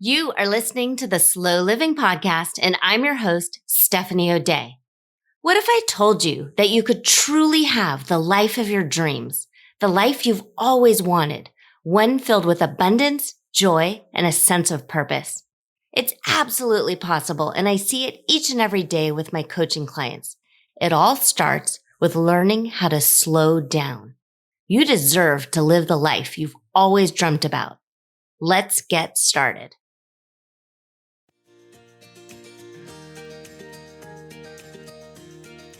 You are listening to the Slow Living Podcast, and I'm your host, Stephanie O'Day. What if I told you that you could truly have the life of your dreams, the life you've always wanted, one filled with abundance, joy, and a sense of purpose? It's absolutely possible, and I see it each and every day with my coaching clients. It all starts with learning how to slow down. You deserve to live the life you've always dreamt about. Let's get started.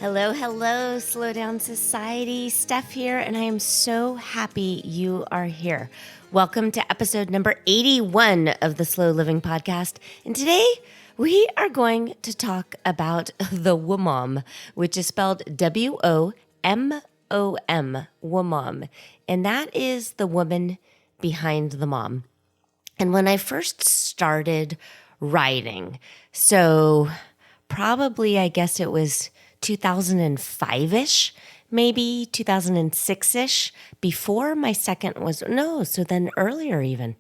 Hello, Slow Down Society. Steph here, and I am so happy you are here. Welcome to episode number 81 of the Slow Living Podcast. And today we are going to talk about the WoMom, which is spelled WoMom, WoMom. And that is the woman behind the mom. And when I first started writing, so probably I guess it was 2005-ish, maybe 2006-ish, before my second was, so then earlier even.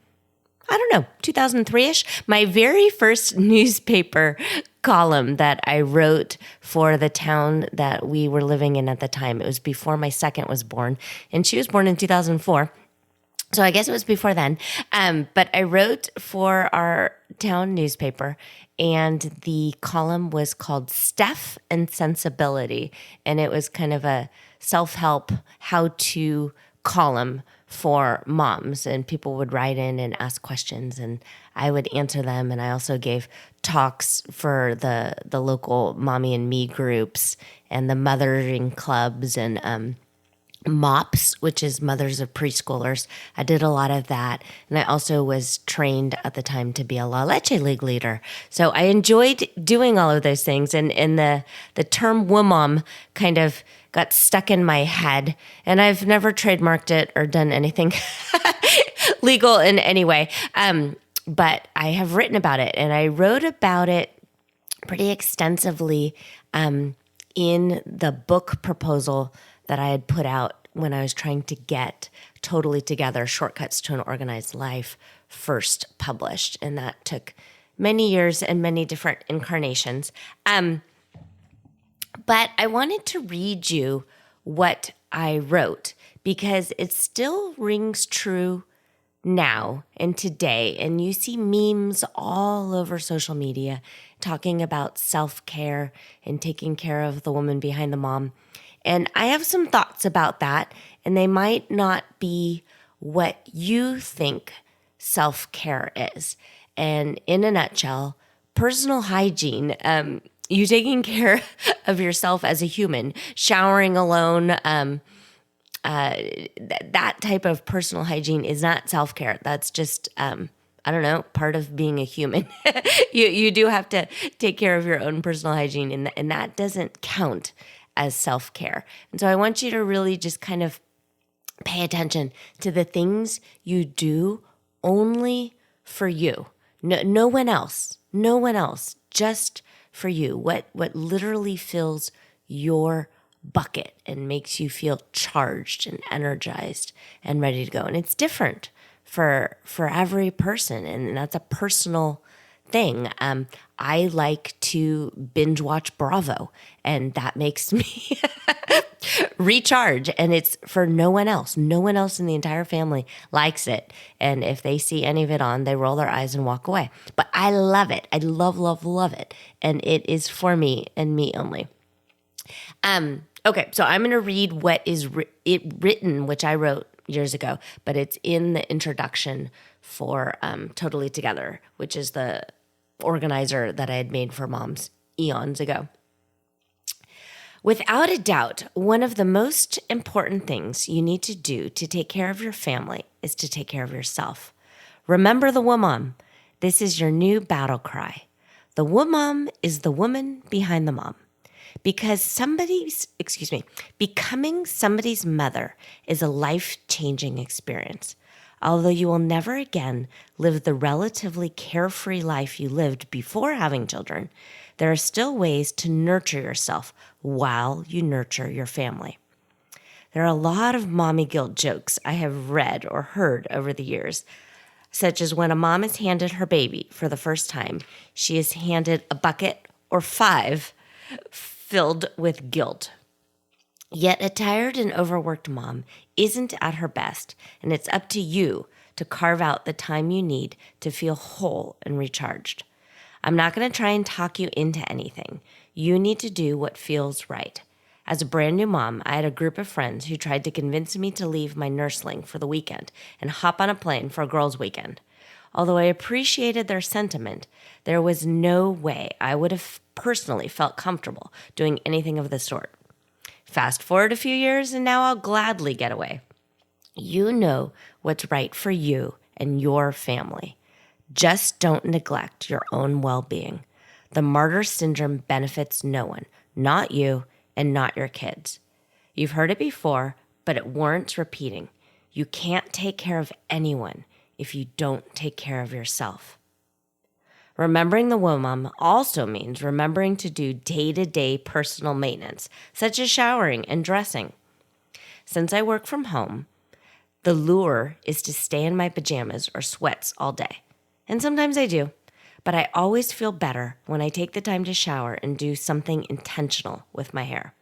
I don't know, 2003-ish. My very first newspaper column that I wrote for the town that we were living in at the time. It was before my second was born, and she was born in 2004. So I guess it was before then. But I wrote for our town newspaper, and the column was called Steph and Sensibility. And it was kind of a self-help how-to column for moms. And people would write in and ask questions, and I would answer them. And I also gave talks for the local Mommy and Me groups and the mothering clubs and MOPS, which is Mothers of Preschoolers. I did a lot of that. And I also was trained at the time to be a La Leche League leader. So I enjoyed doing all of those things. And the term WoMom kind of got stuck in my head. And I've never trademarked it or done anything legal in any way. But I have written about it. And I wrote about it pretty extensively in the book proposal that I had put out when I was trying to get Totally Together, Shortcuts to an Organized Life first published. And that took many years and many different incarnations. But I wanted to read you what I wrote because it still rings true now and today. And you see memes all over social media talking about self-care and taking care of the woman behind the mom. And I have some thoughts about that, and they might not be what you think self-care is. And in a nutshell, personal hygiene, you taking care of yourself as a human, showering alone, that type of personal hygiene is not self-care. That's just, part of being a human. You do have to take care of your own personal hygiene, and that doesn't count as self-care. And so I want you to really just kind of pay attention to the things you do only for you. No one else, just for you. What literally fills your bucket and makes you feel charged and energized and ready to go. And it's different for every person, and that's a personal thing. I like to binge watch Bravo, and that makes me recharge, and it's for no one else. No one else in the entire family likes it. And if they see any of it on, they roll their eyes and walk away. But I love it. I love it. And it is for me and me only. Okay, so I'm going to read what is written, which I wrote years ago, but it's in the introduction for Totally Together, which is the organizer that I had made for moms eons ago. Without a doubt, one of the most important things you need to do to take care of your family is to take care of yourself. Remember the WoMom. This is your new battle cry. The WoMom is the woman behind the mom. Because becoming somebody's mother is a life-changing experience. Although you will never again live the relatively carefree life you lived before having children, there are still ways to nurture yourself while you nurture your family. There are a lot of mommy guilt jokes I have read or heard over the years. such as when a mom is handed her baby for the first time, she is handed a bucket or 5 filled with guilt. Yet a tired and overworked mom isn't at her best, and it's up to you to carve out the time you need to feel whole and recharged. I'm not going to try and talk you into anything. You need to do what feels right. As a brand new mom, I had a group of friends who tried to convince me to leave my nursling for the weekend and hop on a plane for a girls' weekend. Although I appreciated their sentiment, there was no way I would have personally felt comfortable doing anything of the sort. Fast forward a few years, and now I'll gladly get away. You know what's right for you and your family. Just don't neglect your own well-being. The martyr syndrome benefits no one, not you and not your kids. You've heard it before, but it warrants repeating. You can't take care of anyone if you don't take care of yourself. Remembering the WoMom also means remembering to do day-to-day personal maintenance, such as showering and dressing. Since I work from home, the lure is to stay in my pajamas or sweats all day. And sometimes I do, but I always feel better when I take the time to shower and do something intentional with my hair.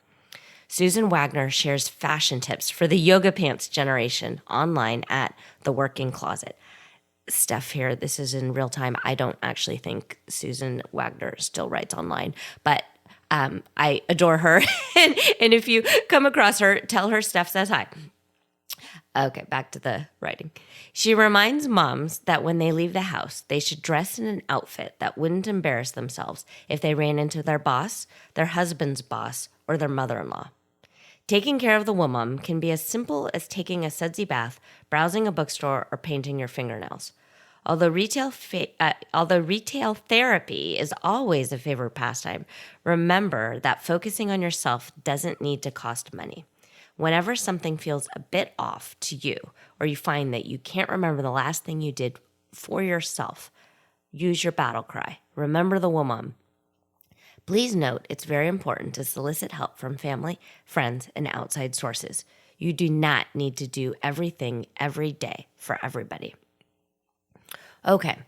Susan Wagner shares fashion tips for the yoga pants generation online at The Working Closet. Stuff here, this is in real time. I don't actually think Susan Wagner still writes online, but I adore her. and if you come across her, tell her Steph says hi. Okay, back to the writing. She reminds moms that when they leave the house, they should dress in an outfit that wouldn't embarrass themselves if they ran into their boss, their husband's boss, or their mother-in-law. Taking care of the WoMom can be as simple as taking a sudsy bath, browsing a bookstore, or painting your fingernails. Although retail therapy is always a favorite pastime, remember that focusing on yourself doesn't need to cost money. Whenever something feels a bit off to you, or you find that you can't remember the last thing you did for yourself, use your battle cry. Remember the WoMom. Please note it's very important to solicit help from family, friends, and outside sources. You do not need to do everything every day for everybody. Okay,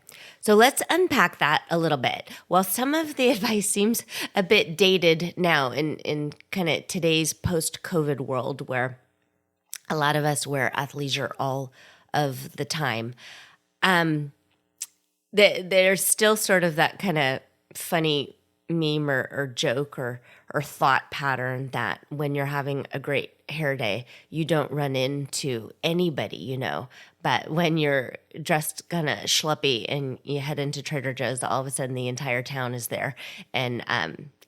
so let's unpack that a little bit. While some of the advice seems a bit dated now in kind of today's post-COVID world where a lot of us wear athleisure all of the time, there's still sort of that kind of funny meme or joke or thought pattern that when you're having a great hair day, you don't run into anybody, you know. But when you're dressed kind of schleppy and you head into Trader Joe's, all of a sudden the entire town is there, and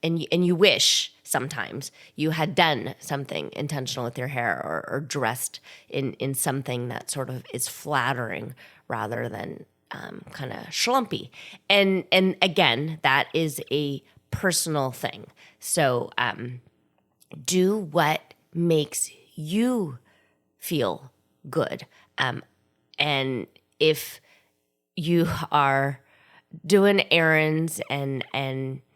you wish sometimes you had done something intentional with your hair or dressed in something that sort of is flattering rather than kind of schlumpy. And again, that is a personal thing. So do what makes you feel good. And if you are doing errands and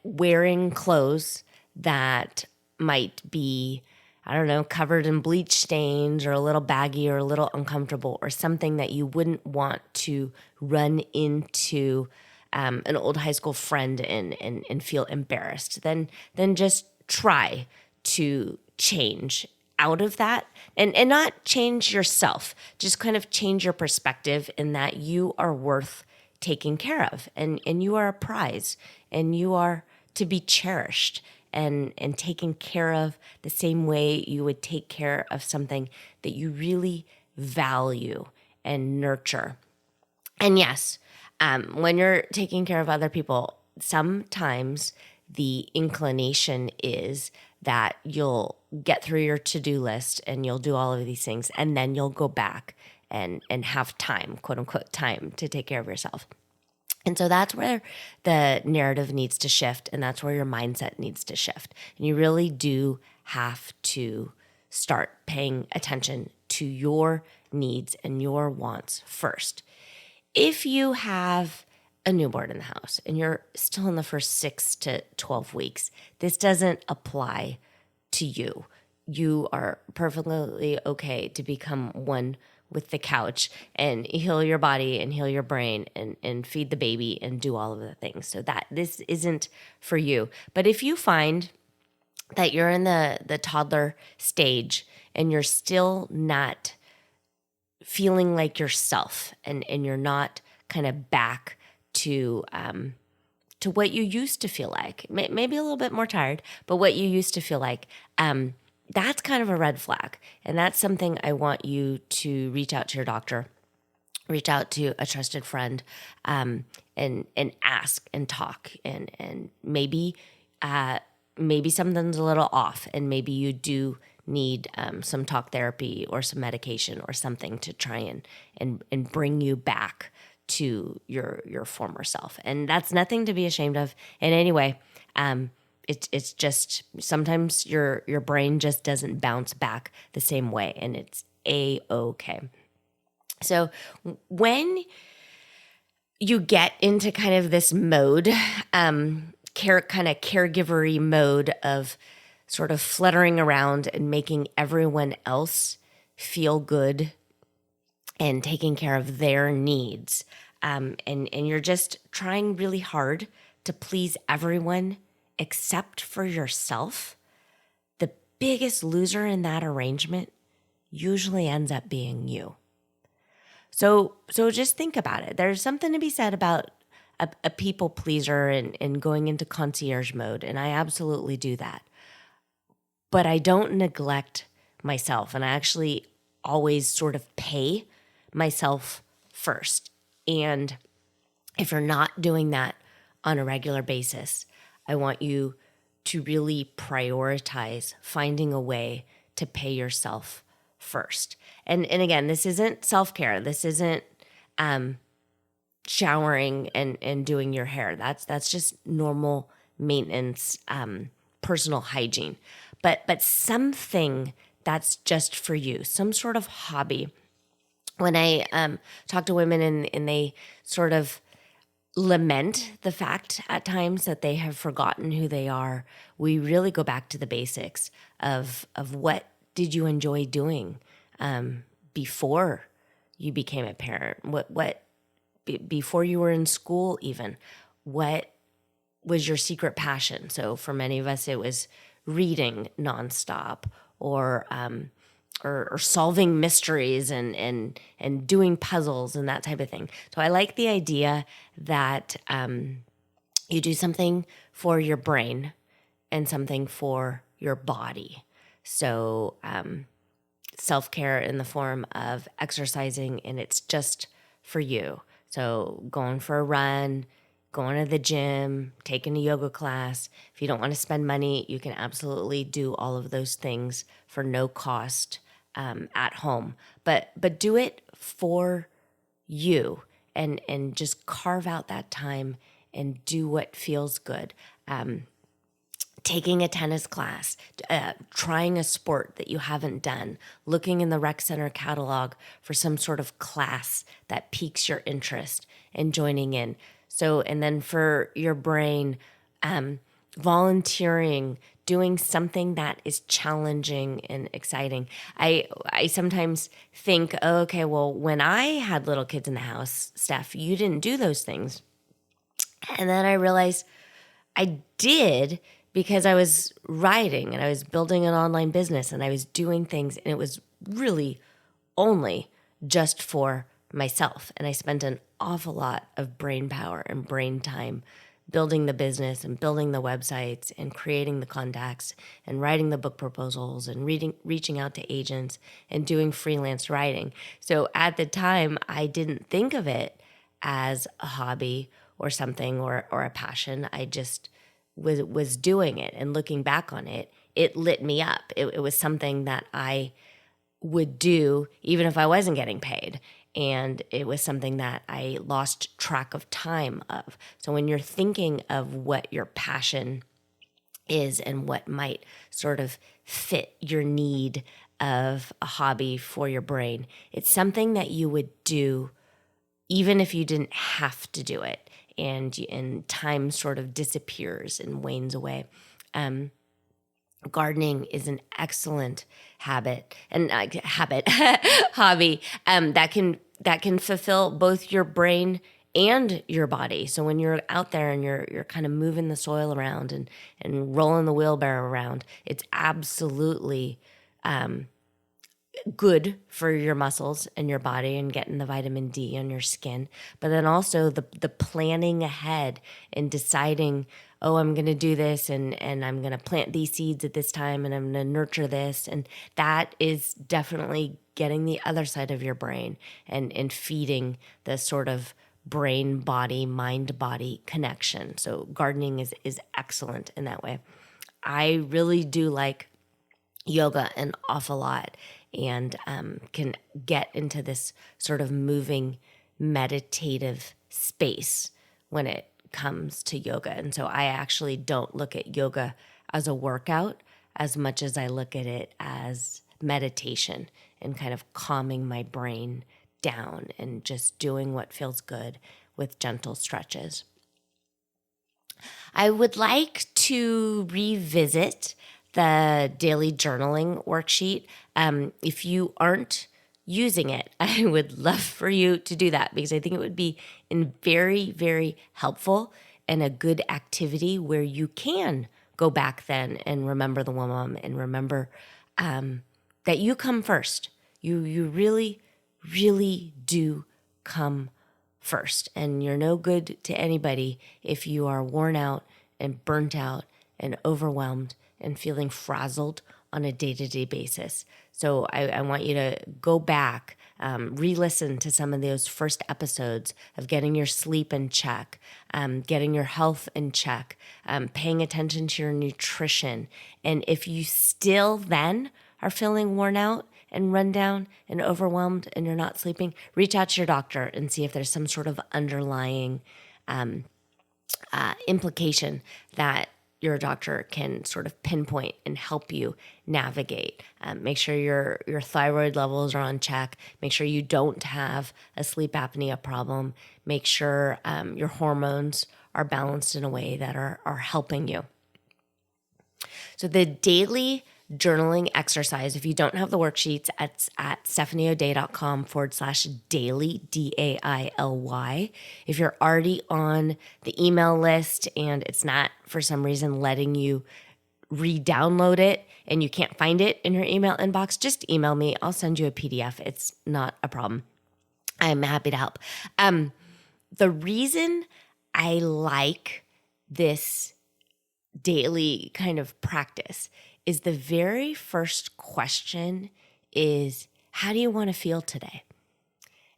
wearing clothes that might be, I don't know, covered in bleach stains or a little baggy or a little uncomfortable or something that you wouldn't want to run into an old high school friend and feel embarrassed, then just try to change out of that and not change yourself, just kind of change your perspective in that you are worth taking care of and you are a prize and you are to be cherished and taken care of the same way you would take care of something that you really value and nurture. And yes, when you're taking care of other people, sometimes the inclination is that you'll get through your to-do list and you'll do all of these things, and then you'll go back and have time, quote unquote, time to take care of yourself. And so that's where the narrative needs to shift, and that's where your mindset needs to shift. And you really do have to start paying attention to your needs and your wants first. If you have a newborn in the house and you're still in the first 6 to 12 weeks, this doesn't apply to you. You are perfectly okay to become one with the couch and heal your body and heal your brain and feed the baby and do all of the things. So that this isn't for you. But if you find that you're in the toddler stage and you're still not feeling like yourself and you're not kind of back to what you used to feel like, maybe a little bit more tired, but what you used to feel like, that's kind of a red flag. And that's something I want you to reach out to your doctor, reach out to a trusted friend, and ask and talk, and maybe something's a little off, and maybe you do need some talk therapy or some medication or something to try and bring you back to your former self. And that's nothing to be ashamed of in any way. It's just sometimes your brain just doesn't bounce back the same way, and it's A-okay. So when you get into kind of this mode, kind of caregiver-y mode of sort of fluttering around and making everyone else feel good and taking care of their needs, and you're just trying really hard to please everyone except for yourself, the biggest loser in that arrangement usually ends up being you. So just think about it. There's something to be said about a people pleaser and going into concierge mode, and I absolutely do that. But I don't neglect myself, and I actually always sort of pay myself first. And if you're not doing that on a regular basis, I want you to really prioritize finding a way to pay yourself first. And again, this isn't self-care. This isn't showering and doing your hair. That's just normal maintenance, personal hygiene. But something that's just for you, some sort of hobby. When I talk to women and they sort of lament the fact at times that they have forgotten who they are, we really go back to the basics of what did you enjoy doing before you became a parent? What before you were in school even? What was your secret passion? So for many of us, it was reading nonstop, or solving mysteries and doing puzzles and that type of thing. So I like the idea that you do something for your brain and something for your body. So self-care in the form of exercising, and it's just for you. So going for a run, going to the gym, taking a yoga class. If you don't want to spend money, you can absolutely do all of those things for no cost at home. But do it for you, and just carve out that time and do what feels good. Taking a tennis class, trying a sport that you haven't done, looking in the rec center catalog for some sort of class that piques your interest and joining in. So, and then for your brain, volunteering, doing something that is challenging and exciting. I sometimes think, oh, okay, well, when I had little kids in the house, Steph, you didn't do those things. And then I realized I did, because I was writing and I was building an online business and I was doing things, and it was really only just for myself. And I spent an awful lot of brain power and brain time building the business and building the websites and creating the contacts and writing the book proposals and reaching out to agents and doing freelance writing. So at the time, I didn't think of it as a hobby or something or a passion. I just was doing it, and looking back on it, it lit me up. It was something that I would do even if I wasn't getting paid. And it was something that I lost track of time of. So when you're thinking of what your passion is and what might sort of fit your need of a hobby for your brain, it's something that you would do even if you didn't have to do it, and time sort of disappears and wanes away. gardening is an excellent hobby that can fulfill both your brain and your body. So when you're out there and you're kind of moving the soil around and rolling the wheelbarrow around, it's absolutely good for your muscles and your body and getting the vitamin D on your skin. But then also the planning ahead and deciding, oh, I'm going to do this and I'm going to plant these seeds at this time and I'm going to nurture this. And that is definitely getting the other side of your brain and feeding the sort of brain body, mind body connection. So gardening is excellent in that way. I really do like yoga an awful lot and can get into this sort of moving meditative space when it comes to yoga. And so I actually don't look at yoga as a workout as much as I look at it as meditation and kind of calming my brain down and just doing what feels good with gentle stretches. I would like to revisit the daily journaling worksheet. If you aren't using it, I would love for you to do that because I think it would be very, very helpful and a good activity where you can go back then and remember the WoMom and remember that you come first. You really, really do come first. And you're no good to anybody if you are worn out and burnt out and overwhelmed and feeling frazzled on a day-to-day basis. So I want you to go back, re-listen to some of those first episodes of getting your sleep in check, getting your health in check, paying attention to your nutrition. And if you still then are feeling worn out and run down and overwhelmed and you're not sleeping, reach out to your doctor and see if there's some sort of underlying implication that your doctor can sort of pinpoint and help you navigate. Make sure your thyroid levels are on check. Make sure you don't have a sleep apnea problem. Make sure your hormones are balanced in a way that are helping you. So the daily journaling exercise, if you don't have the worksheets, it's at stephaniodea.com/daily, DAILY. If you're already on the email list and it's not for some reason letting you re-download it and you can't find it in your email inbox, just email me. I'll send you a PDF. It's not a problem. I'm happy to help. The reason I like this daily kind of practice is the very first question is, how do you want to feel today?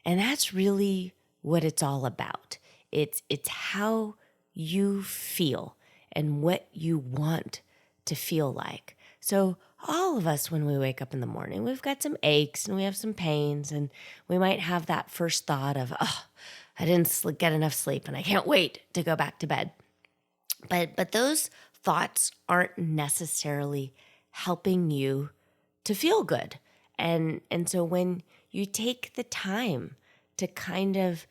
And that's really what it's all about. It's how you feel and what you want to feel like. So all of us, when we wake up in the morning, we've got some aches and we have some pains and we might have that first thought of, oh, I didn't get enough sleep and I can't wait to go back to bed. But those thoughts aren't necessarily helping you to feel good. And so when you take the time to kind of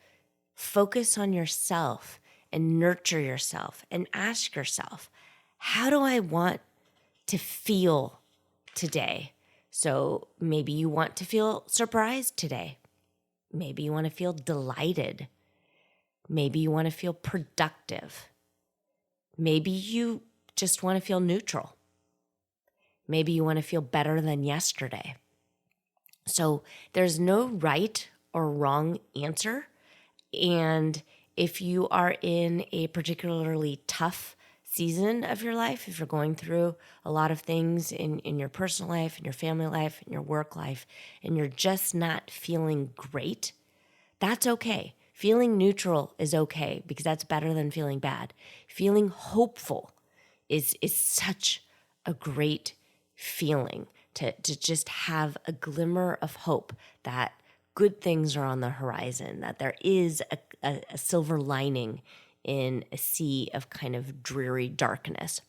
focus on yourself and nurture yourself and ask yourself, how do I want to feel today? So maybe you want to feel surprised today. Maybe you want to feel delighted. Maybe you want to feel productive. Maybe you just want to feel neutral. Maybe you want to feel better than yesterday. So there's no right or wrong answer. And if you are in a particularly tough season of your life, if you're going through a lot of things in your personal life, in your family life, in your work life, and you're just not feeling great, that's okay. Feeling neutral is okay because that's better than feeling bad. Feeling hopeful is such a great feeling to just have a glimmer of hope that good things are on the horizon, that there is a silver lining in a sea of kind of dreary darkness.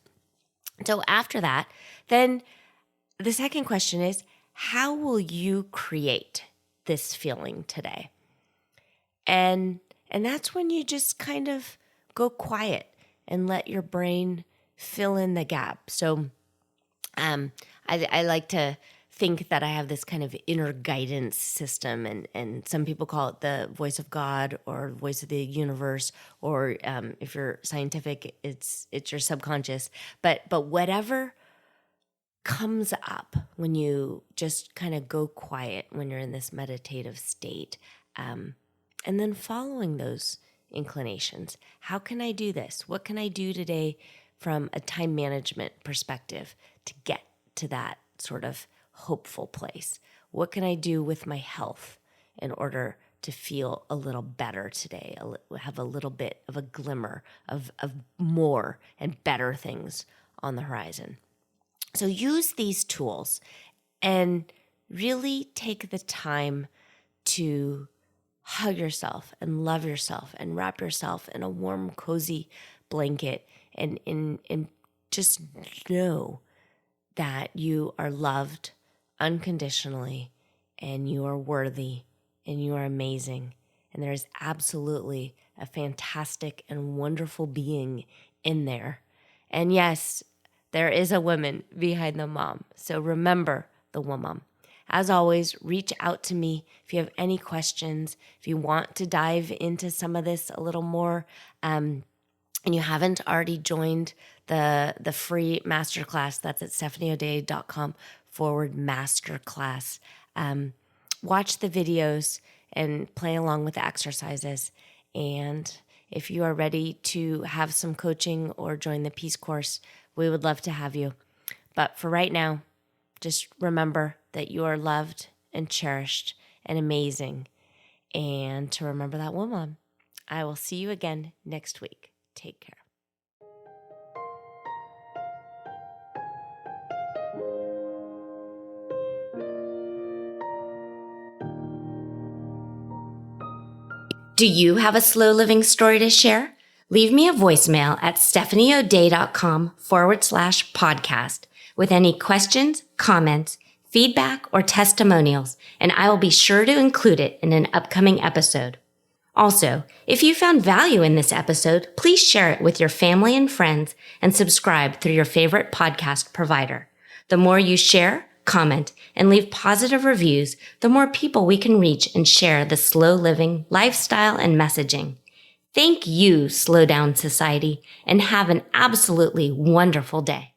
So after that, then the second question is, how will you create this feeling today? And that's when you just kind of go quiet and let your brain fill in the gap. So I like to think that I have this kind of inner guidance system, and some people call it the voice of God or voice of the universe, or if you're scientific, it's your subconscious. But whatever comes up when you just kind of go quiet when you're in this meditative state, and then following those inclinations. How can I do this? What can I do today from a time management perspective to get to that sort of hopeful place? What can I do with my health in order to feel a little better today, have a little bit of a glimmer of more and better things on the horizon? So use these tools and really take the time to hug yourself and love yourself and wrap yourself in a warm, cozy blanket and just know that you are loved unconditionally and you are worthy and you are amazing. And there's absolutely a fantastic and wonderful being in there. And yes, there is a woman behind the mom. So remember the WoMom. As always, reach out to me if you have any questions, if you want to dive into some of this a little more, and you haven't already joined the free masterclass. That's at stephanieodea.com/masterclass. Watch the videos and play along with the exercises. And if you are ready to have some coaching or join the Peace Course, we would love to have you. But for right now, just remember that you are loved and cherished and amazing. And to remember that WoMom. I will see you again next week. Take care. Do you have a slow living story to share? Leave me a voicemail at stephanieodea.com/podcast with any questions, comments, feedback, or testimonials, and I will be sure to include it in an upcoming episode. Also, if you found value in this episode, please share it with your family and friends and subscribe through your favorite podcast provider. The more you share, comment, and leave positive reviews, the more people we can reach and share the slow living lifestyle and messaging. Thank you, Slow Down Society, and have an absolutely wonderful day.